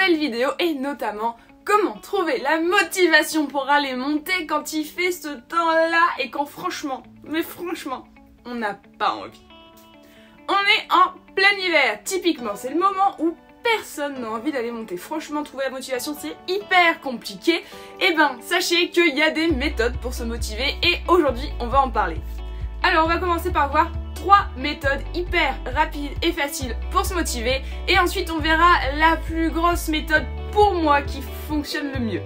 nouvelle vidéo et notamment comment trouver la motivation pour aller monter quand il fait ce temps-là et quand franchement, on n'a pas envie. On est en plein hiver, typiquement c'est le moment où personne n'a envie d'aller monter. Franchement, trouver la motivation c'est hyper compliqué. Et ben, sachez qu'il y a des méthodes pour se motiver et aujourd'hui on va en parler. Alors on va commencer par voir 3 méthodes hyper rapides et faciles pour se motiver et ensuite on verra la plus grosse méthode pour moi qui fonctionne le mieux.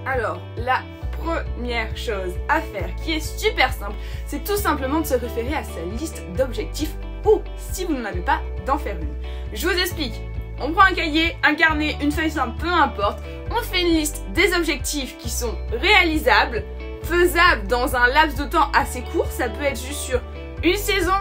Alors la première chose à faire qui est super simple, c'est tout simplement de se référer à sa liste d'objectifs ou si vous n'en avez pas, d'en faire une. Je vous explique. On prend un cahier, un carnet, une feuille simple, peu importe, on fait une liste des objectifs qui sont réalisables, faisables dans un laps de temps assez court, ça peut être juste sur une saison.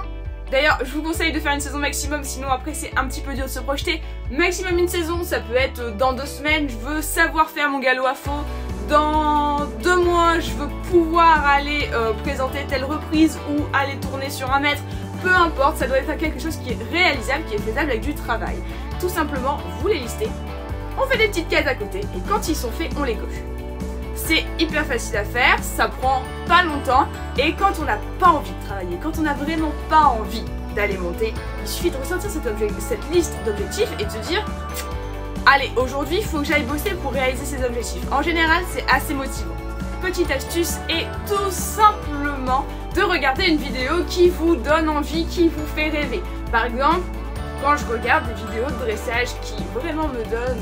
D'ailleurs, je vous conseille de faire une saison maximum, sinon après c'est un petit peu dur de se projeter. Maximum une saison, ça peut être dans 2 semaines, je veux savoir faire mon galop à faux. Dans 2 mois, je veux pouvoir aller présenter telle reprise ou aller tourner sur 1 mètre. Peu importe, ça doit être quelque chose qui est réalisable, qui est faisable avec du travail. Tout simplement, vous les listez, on fait des petites cases à côté et quand ils sont faits, on les coche. C'est hyper facile à faire, ça prend pas longtemps et quand on n'a pas envie de travailler, quand on n'a vraiment pas envie d'aller monter, il suffit de ressortir cette liste d'objectifs et de se dire allez, aujourd'hui il faut que j'aille bosser pour réaliser ces objectifs. En général, c'est assez motivant. Petite astuce est tout simplement de regarder une vidéo qui vous donne envie, qui vous fait rêver. Par exemple, quand je regarde des vidéos de dressage qui vraiment me donnent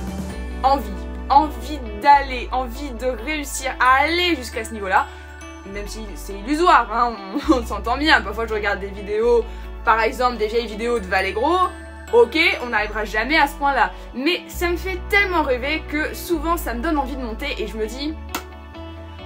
envie d'aller, envie de réussir à aller jusqu'à ce niveau-là, même si c'est illusoire, hein, on s'entend bien. Parfois je regarde des vidéos, par exemple des vieilles vidéos de Vallegro, ok, on n'arrivera jamais à ce point-là, mais ça me fait tellement rêver que souvent ça me donne envie de monter et je me dis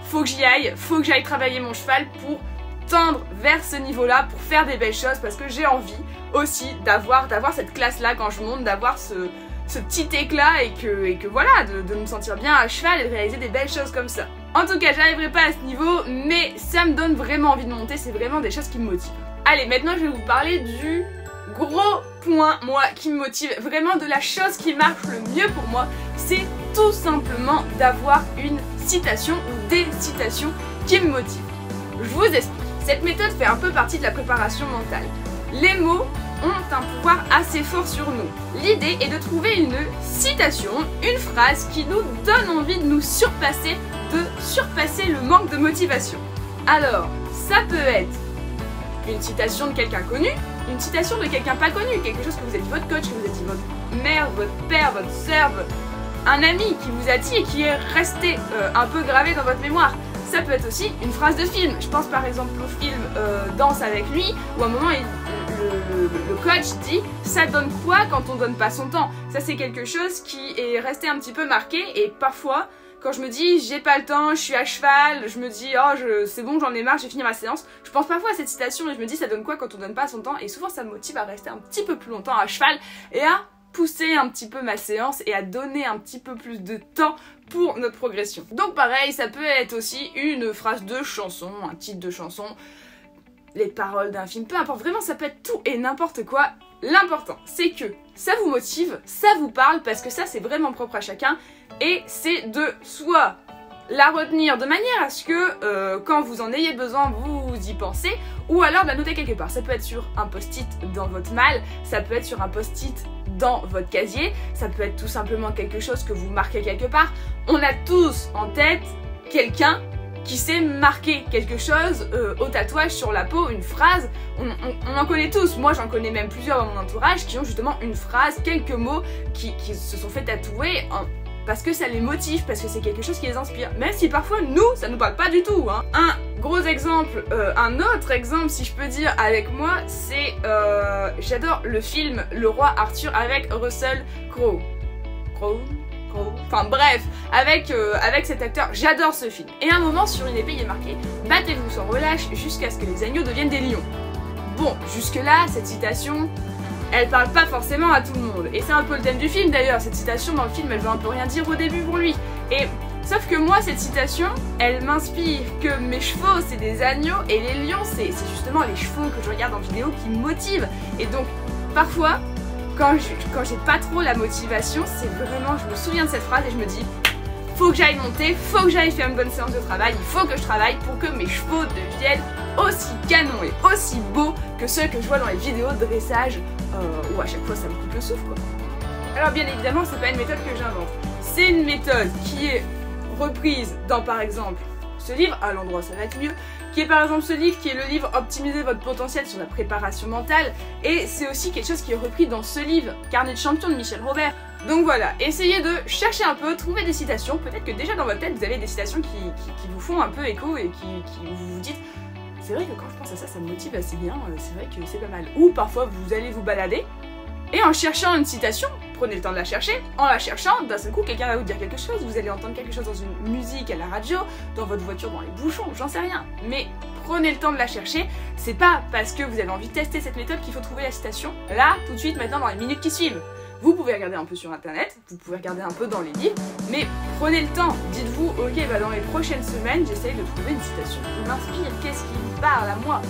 faut que j'aille travailler mon cheval pour tendre vers ce niveau-là, pour faire des belles choses, parce que j'ai envie aussi d'avoir cette classe-là quand je monte, d'avoir ce petit éclat et que voilà, de me sentir bien à cheval et de réaliser des belles choses comme ça. En tout cas, j'arriverai pas à ce niveau, mais ça me donne vraiment envie de monter, c'est vraiment des choses qui me motivent. Allez, maintenant je vais vous parler du gros point, moi, qui me motive, vraiment de la chose qui marche le mieux pour moi, c'est tout simplement d'avoir une citation ou des citations qui me motivent. Je vous explique. Cette méthode fait un peu partie de la préparation mentale. Les mots ont un pouvoir assez fort sur nous. L'idée est de trouver une citation, une phrase qui nous donne envie de nous surpasser, de surpasser le manque de motivation. Alors, ça peut être une citation de quelqu'un connu, une citation de quelqu'un pas connu, quelque chose que vous êtes dit votre coach, que vous êtes dit votre mère, votre père, votre sœur, un ami qui vous a dit et qui est resté un peu gravé dans votre mémoire. Ça peut être aussi une phrase de film. Je pense par exemple au film Danse avec lui, où à un moment le coach dit « ça donne quoi quand on donne pas son temps ?» Ça c'est quelque chose qui est resté un petit peu marqué et parfois quand je me dis j'ai pas le temps, je suis à cheval, je me dis oh c'est bon, j'en ai marre, j'ai fini ma séance, je pense parfois à cette citation et je me dis ça donne quoi quand on donne pas son temps, et souvent ça me motive à rester un petit peu plus longtemps à cheval et à pousser un petit peu ma séance et à donner un petit peu plus de temps pour notre progression. Donc pareil, ça peut être aussi une phrase de chanson, un titre de chanson, les paroles d'un film, peu importe, vraiment ça peut être tout et n'importe quoi. L'important c'est que ça vous motive, ça vous parle, parce que ça c'est vraiment propre à chacun et c'est de soit la retenir de manière à ce que quand vous en ayez besoin vous y pensez, ou alors de la noter quelque part. Ça peut être sur un post-it dans votre malle, ça peut être sur un post-it dans votre casier, ça peut être tout simplement quelque chose que vous marquez quelque part. On a tous en tête quelqu'un qui sait marquer quelque chose au tatouage, sur la peau, une phrase. On en connaît tous, moi j'en connais même plusieurs dans mon entourage qui ont justement une phrase, quelques mots qui se sont fait tatouer parce que ça les motive, parce que c'est quelque chose qui les inspire, même si parfois nous ça nous parle pas du tout, hein. Un gros exemple, un autre exemple si je peux dire avec moi, c'est j'adore le film Le Roi Arthur avec Russell Crowe. Enfin bref, avec cet acteur, j'adore ce film. Et à un moment sur une épée il est marqué « Battez-vous sans relâche jusqu'à ce que les agneaux deviennent des lions ». Bon, jusque là, cette citation, elle parle pas forcément à tout le monde. Et c'est un peu le thème du film d'ailleurs, cette citation dans le film elle veut un peu rien dire au début pour lui. Et sauf que moi cette citation, elle m'inspire que mes chevaux c'est des agneaux et les lions c'est justement les chevaux que je regarde en vidéo qui me motivent. Et donc parfois, quand j'ai pas trop la motivation, c'est vraiment, je me souviens de cette phrase et je me dis faut que j'aille monter, faut que j'aille faire une bonne séance de travail, il faut que je travaille pour que mes chevaux deviennent aussi canons et aussi beaux que ceux que je vois dans les vidéos de dressage où à chaque fois ça me coupe le souffle quoi. Alors bien évidemment c'est pas une méthode que j'invente, c'est une méthode qui est reprise dans par exemple ce livre, à l'endroit ça va être mieux, qui est par exemple ce livre qui est le livre Optimiser votre potentiel sur la préparation mentale, et c'est aussi quelque chose qui est repris dans ce livre Carnet de champion de Michel Robert. Donc voilà, essayez de chercher un peu, trouver des citations, peut-être que déjà dans votre tête vous avez des citations qui vous font un peu écho et qui vous dites c'est vrai que quand je pense à ça, ça me motive assez bien, c'est vrai que c'est pas mal. Ou parfois vous allez vous balader et en cherchant une citation, prenez le temps de la chercher, en la cherchant, d'un seul coup quelqu'un va vous dire quelque chose, vous allez entendre quelque chose dans une musique, à la radio, dans votre voiture, dans les bouchons, j'en sais rien. Mais prenez le temps de la chercher, c'est pas parce que vous avez envie de tester cette méthode qu'il faut trouver la citation là, tout de suite, maintenant, dans les minutes qui suivent. Vous pouvez regarder un peu sur internet, vous pouvez regarder un peu dans les livres, mais prenez le temps, dites-vous, ok, bah dans les prochaines semaines, j'essaye de trouver une citation qui m'inspire, qu'est-ce qui me parle à moi.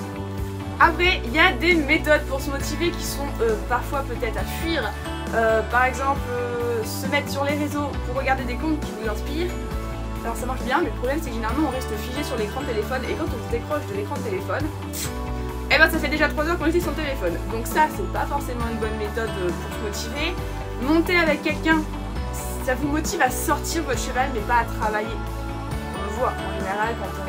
Après, il y a des méthodes pour se motiver qui sont parfois peut-être à fuir. Par exemple, se mettre sur les réseaux pour regarder des comptes qui vous inspirent. Alors ça marche bien, mais le problème c'est que généralement on reste figé sur l'écran de téléphone et quand on se décroche de l'écran de téléphone, eh ben ça fait déjà 3 heures qu'on utilise son téléphone. Donc ça c'est pas forcément une bonne méthode pour se motiver. Monter avec quelqu'un, ça vous motive à sortir votre cheval mais pas à travailler. On le voit en général quand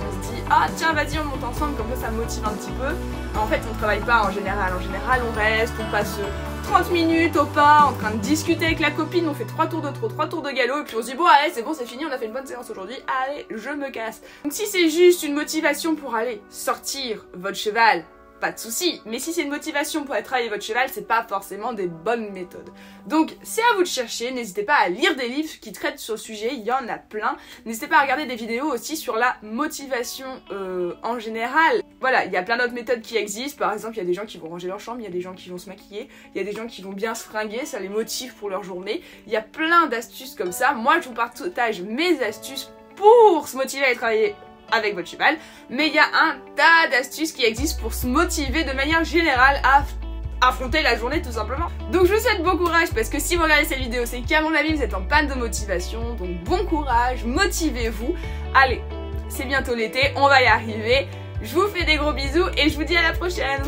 on se dit ah tiens vas-y on monte ensemble, comme ça motive un petit peu. En fait on travaille pas en général on reste, on passe 30 minutes au pas en train de discuter avec la copine, on fait 3 tours de trot, 3 tours de galop et puis on se dit bon allez c'est bon c'est fini, on a fait une bonne séance aujourd'hui, allez je me casse. Donc si c'est juste une motivation pour aller sortir votre cheval, pas de souci, mais si c'est une motivation pour aller travailler votre cheval, c'est pas forcément des bonnes méthodes. Donc c'est à vous de chercher, n'hésitez pas à lire des livres qui traitent sur le sujet, il y en a plein. N'hésitez pas à regarder des vidéos aussi sur la motivation en général. Voilà, il y a plein d'autres méthodes qui existent, par exemple il y a des gens qui vont ranger leur chambre, il y a des gens qui vont se maquiller, il y a des gens qui vont bien se fringuer, ça les motive pour leur journée. Il y a plein d'astuces comme ça, moi je vous partage mes astuces pour se motiver à aller travailler avec votre cheval, mais il y a un tas d'astuces qui existent pour se motiver de manière générale à affronter la journée tout simplement. Donc je vous souhaite bon courage parce que si vous regardez cette vidéo c'est qu'à mon avis vous êtes en panne de motivation, donc bon courage, motivez-vous. Allez, c'est bientôt l'été, on va y arriver. Je vous fais des gros bisous et je vous dis à la prochaine.